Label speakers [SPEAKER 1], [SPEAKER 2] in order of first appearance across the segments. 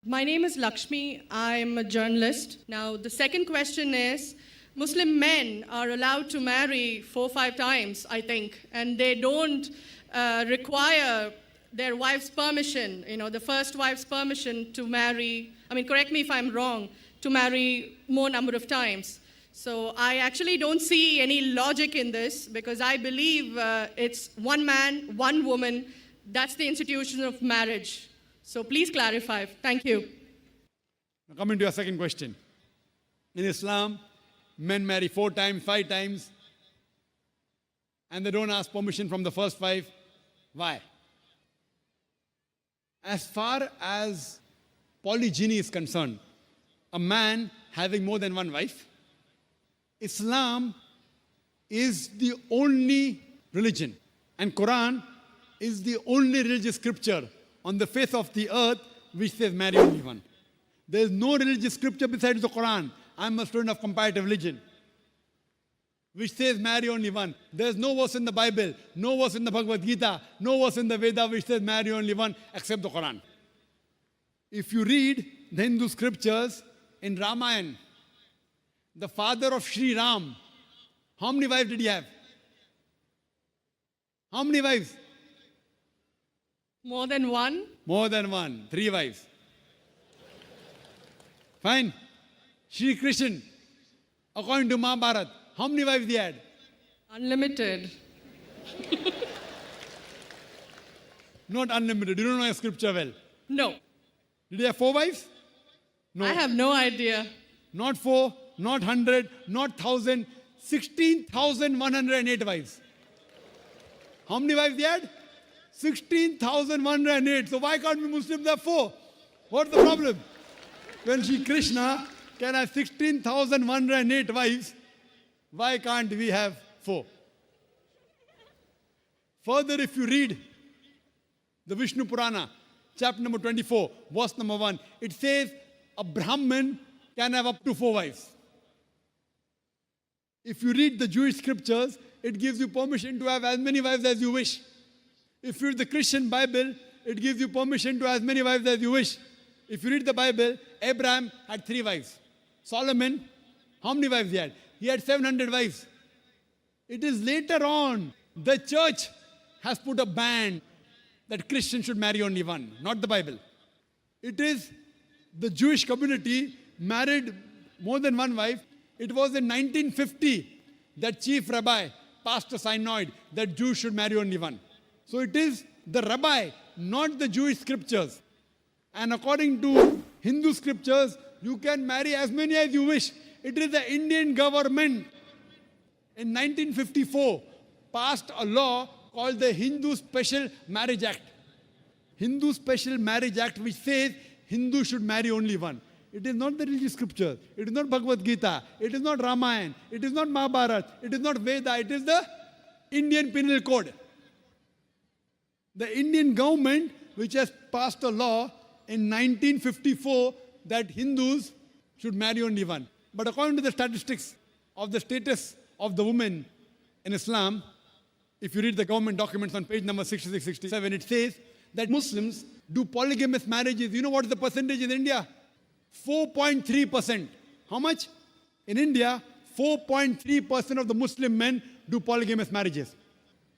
[SPEAKER 1] My name is Lakshmi. I'm a journalist. Now, the second question is Muslim men are allowed to marry 4 or 5 times, I think, and they don't require their wife's permission, the first wife's permission to marry. I mean, correct me if I'm wrong, to marry more number of times. So I actually don't see any logic in this because I believe it's one man, one woman. That's the institution of marriage. So please clarify. Thank you.
[SPEAKER 2] Now coming to your second question. In Islam, men marry 4 times, 5 times, and they don't ask permission from the first 5. Why? As far as polygyny is concerned, a man having more than one wife, Islam is the only religion, and Quran is the only religious scripture on the face of the earth which says marry only one. There is no religious scripture besides the Quran. I'm a student of comparative religion, which says marry only one. There is no verse in the Bible, no verse in the Bhagavad Gita, no verse in the Veda which says marry only one except the Quran. If you read the Hindu scriptures in Ramayana, the father of Sri Ram, how many wives did he have? How many wives?
[SPEAKER 1] More than one?
[SPEAKER 2] More than one. 3 wives. Fine. Shri Krishna, according to Mahabharata, how many wives he had?
[SPEAKER 1] Unlimited.
[SPEAKER 2] Not unlimited. You don't know your scripture well.
[SPEAKER 1] No.
[SPEAKER 2] Did he have 4 wives? No.
[SPEAKER 1] I have no idea.
[SPEAKER 2] Not 4, not 100, not 1,000, 16,108 wives. How many wives he had? 16,108. So why can't we Muslims have 4? What's the problem? When Shri Krishna can have 16,108 wives, why can't we have 4? Further, if you read the Vishnu Purana, chapter number 24, verse number 1, it says a Brahmin can have up to 4 wives. If you read the Jewish scriptures, it gives you permission to have as many wives as you wish. If you read the Christian Bible, it gives you permission to have as many wives as you wish. If you read the Bible, Abraham had 3 wives. Solomon, how many wives he had? He had 700 wives. It is later on, the church has put a ban that Christians should marry only one, not the Bible. It is the Jewish community married more than one wife. It was in 1950 that chief rabbi passed a synod that Jews should marry only one. So it is the rabbi, not the Jewish scriptures. And according to Hindu scriptures, you can marry as many as you wish. It is the Indian government in 1954 passed a law called the Hindu Special Marriage Act. Hindu Special Marriage Act, which says Hindus should marry only one. It is not the religious scripture. It is not Bhagavad Gita. It is not Ramayana. It is not Mahabharata. It is not Veda. It is the Indian Penal Code. The Indian government, which has passed a law in 1954 that Hindus should marry only one. But according to the statistics of the status of the women in Islam, if you read the government documents on page number 66, 67, it says that Muslims do polygamous marriages. You know what is the percentage in India? 4.3%. How much? In India, 4.3% of the Muslim men do polygamous marriages.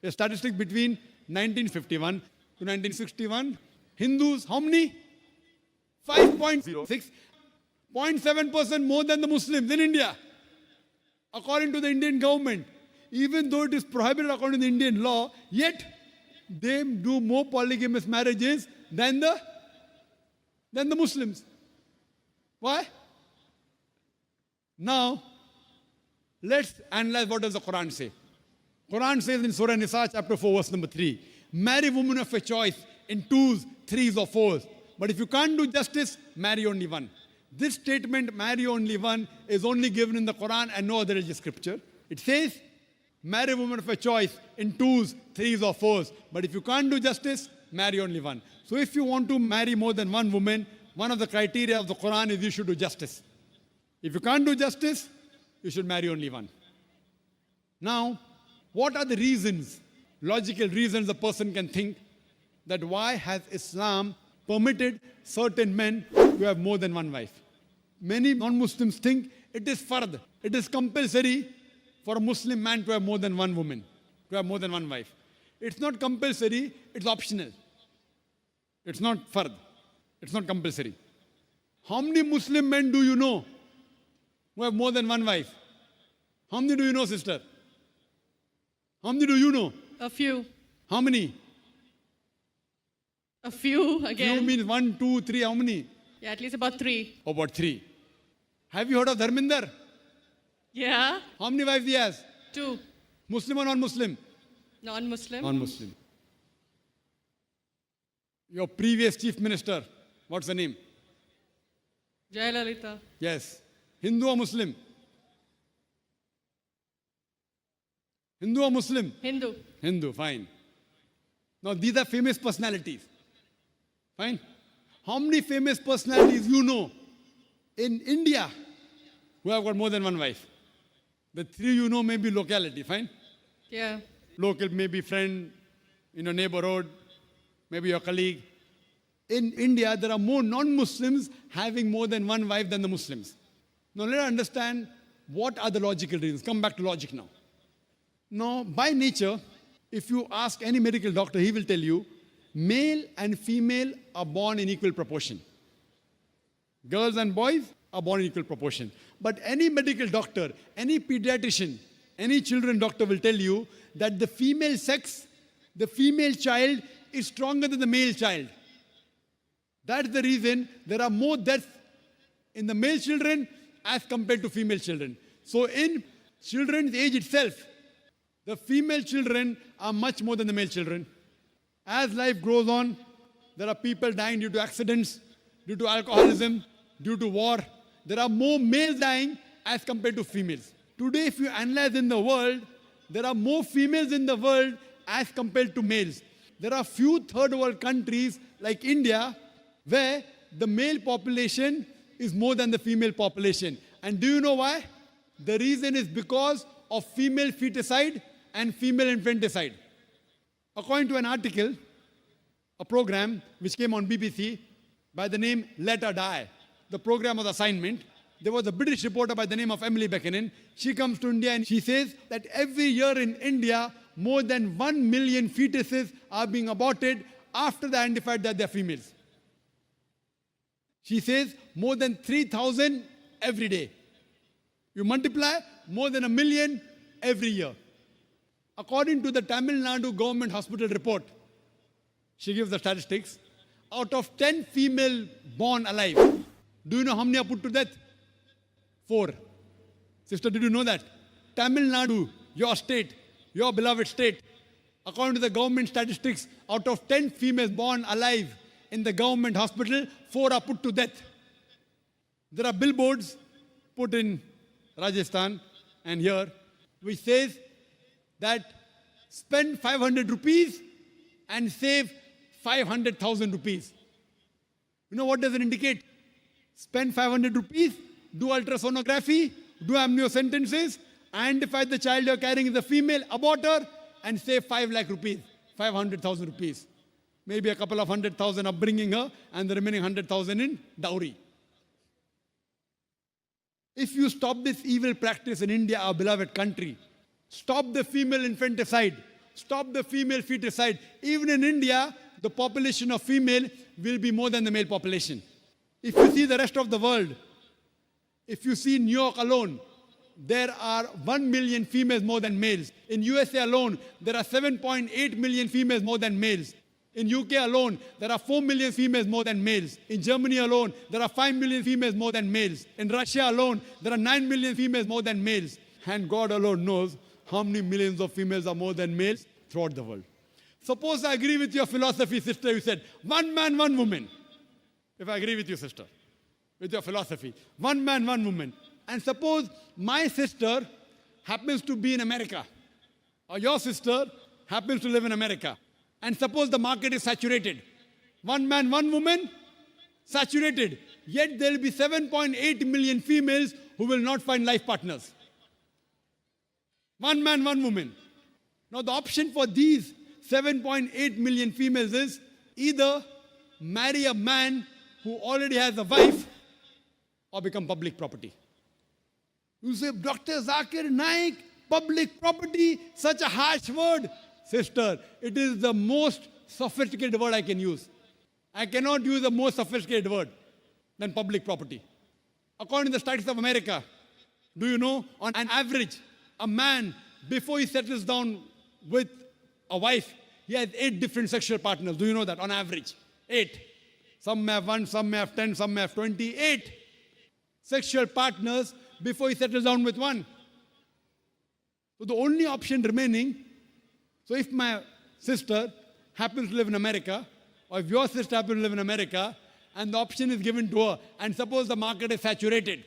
[SPEAKER 2] A statistic between 1951 to 1961. Hindus, how many? 5.06. 0.7% more than the Muslims in India. According to the Indian government, even though it is prohibited according to the Indian law, yet they do more polygamous marriages than the Muslims. Why? Now, let's analyze what does the Quran say. Quran says in Surah Nisa, chapter 4, verse number 3, marry women of your choice in 2s, 3s or 4s. But if you can't do justice, marry only one. This statement, marry only one, is only given in the Quran and no other religious scripture. It says, marry women of your choice in 2s, 3s or 4s. But if you can't do justice, marry only one. So if you want to marry more than one woman, one of the criteria of the Quran is you should do justice. If you can't do justice, you should marry only one. Now, what are the reasons, logical reasons a person can think that why has Islam permitted certain men to have more than one wife. Many non-Muslims think it is fard. It is compulsory for a Muslim man to have more than one woman, to have more than one wife. It's not compulsory, it's optional. It's not fard. It's not compulsory. How many Muslim men do you know who have more than one wife? How many do you know, sister? How many do you know?
[SPEAKER 1] A few.
[SPEAKER 2] How many?
[SPEAKER 1] A few again.
[SPEAKER 2] Few means 1, 2, 3. How many?
[SPEAKER 1] Yeah, at least about 3.
[SPEAKER 2] About 3. Have you heard of Dharminder?
[SPEAKER 1] Yeah.
[SPEAKER 2] How many wives he has?
[SPEAKER 1] 2.
[SPEAKER 2] Muslim or non-Muslim?
[SPEAKER 1] Non-Muslim.
[SPEAKER 2] Non-Muslim. Your previous chief minister, what's the name?
[SPEAKER 1] Jayalalitha.
[SPEAKER 2] Yes. Hindu or Muslim? Hindu or Muslim?
[SPEAKER 1] Hindu.
[SPEAKER 2] Hindu, fine. Now these are famous personalities. Fine. How many famous personalities you know in India who have got more than one wife? The 3 you know may be locality, fine?
[SPEAKER 1] Yeah.
[SPEAKER 2] Local, maybe friend in your neighborhood, maybe your colleague. In India, there are more non-Muslims having more than one wife than the Muslims. Now let us understand what are the logical reasons. Come back to logic now. Now, by nature, if you ask any medical doctor, he will tell you, male and female are born in equal proportion. Girls and boys are born in equal proportion. But any medical doctor, any pediatrician, any children doctor will tell you that the female sex, the female child is stronger than the male child. That's the reason there are more deaths in the male children as compared to female children. So in children's age itself, the female children are much more than the male children. As life goes on, there are people dying due to accidents, due to alcoholism, due to war. There are more males dying as compared to females. Today, if you analyze in the world, there are more females in the world as compared to males. There are few third world countries like India where the male population is more than the female population. And do you know why? The reason is because of female feticide and female infanticide. According to an article, a program which came on BBC by the name Let Her Die, the program was assignment. There was a British reporter by the name of Emily Buchanan. She comes to India and she says that every year in India, more than 1 million fetuses are being aborted after they identified that they are females. She says more than 3,000 every day. You multiply, more than 1 million every year. According to the Tamil Nadu government hospital report, she gives the statistics, out of 10 female born alive, do you know how many are put to death? 4. Sister, did you know that? Tamil Nadu, your state, your beloved state, according to the government statistics, out of 10 females born alive in the government hospital, 4 are put to death. There are billboards put in Rajasthan and here, which says that spend 500 rupees and save 500,000 rupees. You know what does it indicate? Spend 500 rupees, do ultrasonography, do amniocentesis, identify the child you're carrying is a female, abort her, and save 5 lakh rupees, 500,000 rupees. Maybe a couple of 100,000 upbringing her, and the remaining 100,000 in dowry. If you stop this evil practice in India, our beloved country, stop the female infanticide, stop the female feticide. Even in India, the population of female will be more than the male population. If you see the rest of the world, if you see New York alone, there are 1 million females more than males. In USA alone, there are 7.8 million females more than males. In UK alone, there are 4 million females more than males. In Germany alone, there are 5 million females more than males. In Russia alone, there are 9 million females more than males. And God alone knows how many millions of females are more than males throughout the world. Suppose I agree with your philosophy, sister, you said, 1 man, 1 woman. If I agree with you, sister, with your philosophy, 1 man, 1 woman. And suppose my sister happens to be in America, or your sister happens to live in America. And suppose the market is saturated. 1 man, 1 woman, saturated. Yet there will be 7.8 million females who will not find life partners. 1 man, 1 woman. Now the option for these 7.8 million females is either marry a man who already has a wife or become public property? You say, Dr. Zakir Naik, public property, such a harsh word. Sister, it is the most sophisticated word I can use. I cannot use a more sophisticated word than public property. According to the studies of America, do you know, on an average, a man, before he settles down with a wife, he has 8 different sexual partners. Do you know that? On average, 8. Some may have 1, some may have 10, some may have 20. 8 sexual partners before he settles down with one. So the only option remaining, so if my sister happens to live in America, or if your sister happens to live in America, and the option is given to her, and suppose the market is saturated,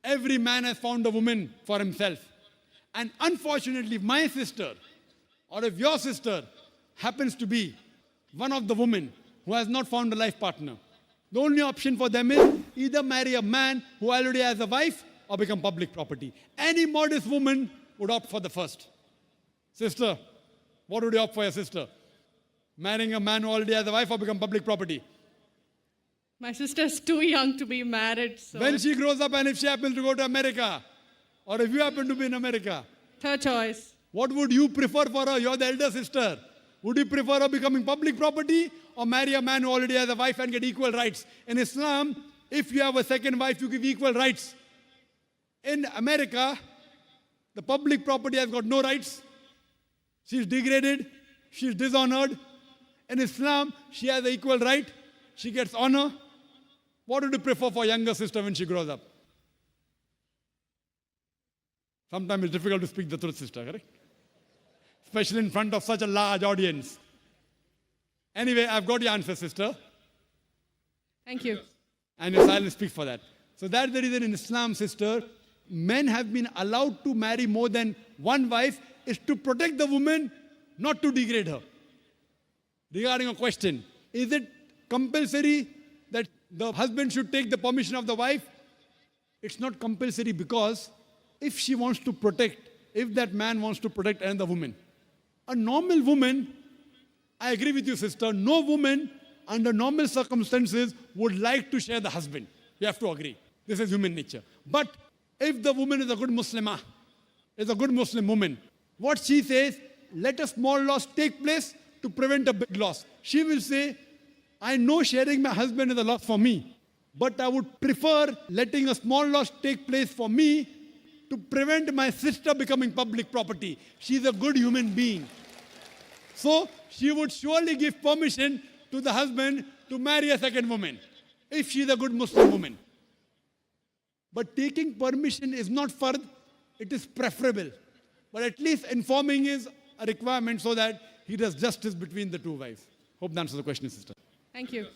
[SPEAKER 2] every man has found a woman for himself. And unfortunately, if my sister, or if your sister happens to be one of the women who has not found a life partner, the only option for them is either marry a man who already has a wife or become public property. Any modest woman would opt for the first. Sister, what would you opt for your sister? Marrying a man who already has a wife or become public property?
[SPEAKER 1] My sister's too young to be married, so
[SPEAKER 2] When she grows up and if she happens to go to America, or if you happen to be in America,
[SPEAKER 1] third choice.
[SPEAKER 2] what would you prefer for her? You're the elder sister. Would you prefer her becoming public property or marry a man who already has a wife and get equal rights? In Islam, if you have a second wife, you give equal rights. In America, the public property has got no rights. She's degraded. She's dishonored. In Islam, she has an equal right. She gets honor. What would you prefer for younger sister when she grows up? Sometimes it's difficult to speak the truth, sister, correct? Especially in front of such a large audience. Anyway, I've got your answer, sister.
[SPEAKER 1] Thank you.
[SPEAKER 2] And your silence speaks for that. So that's the reason in Islam, sister, men have been allowed to marry more than one wife is to protect the woman, not to degrade her. Regarding a question, is it compulsory that the husband should take the permission of the wife? It's not compulsory because if she wants to protect, if that man wants to protect another woman, a normal woman, I agree with you, sister, no woman under normal circumstances would like to share the husband. You have to agree. This is human nature. But if the woman is a good Muslimah, is a good Muslim woman, what she says, let a small loss take place to prevent a big loss. She will say, I know sharing my husband is a loss for me, but I would prefer letting a small loss take place for me to prevent my sister becoming public property. She's a good human being. So she would surely give permission to the husband to marry a second woman, if she's a good Muslim woman. But taking permission is not fard, it is preferable. But at least informing is a requirement so that he does justice between the two wives. Hope that answers the question, sister.
[SPEAKER 1] Thank you.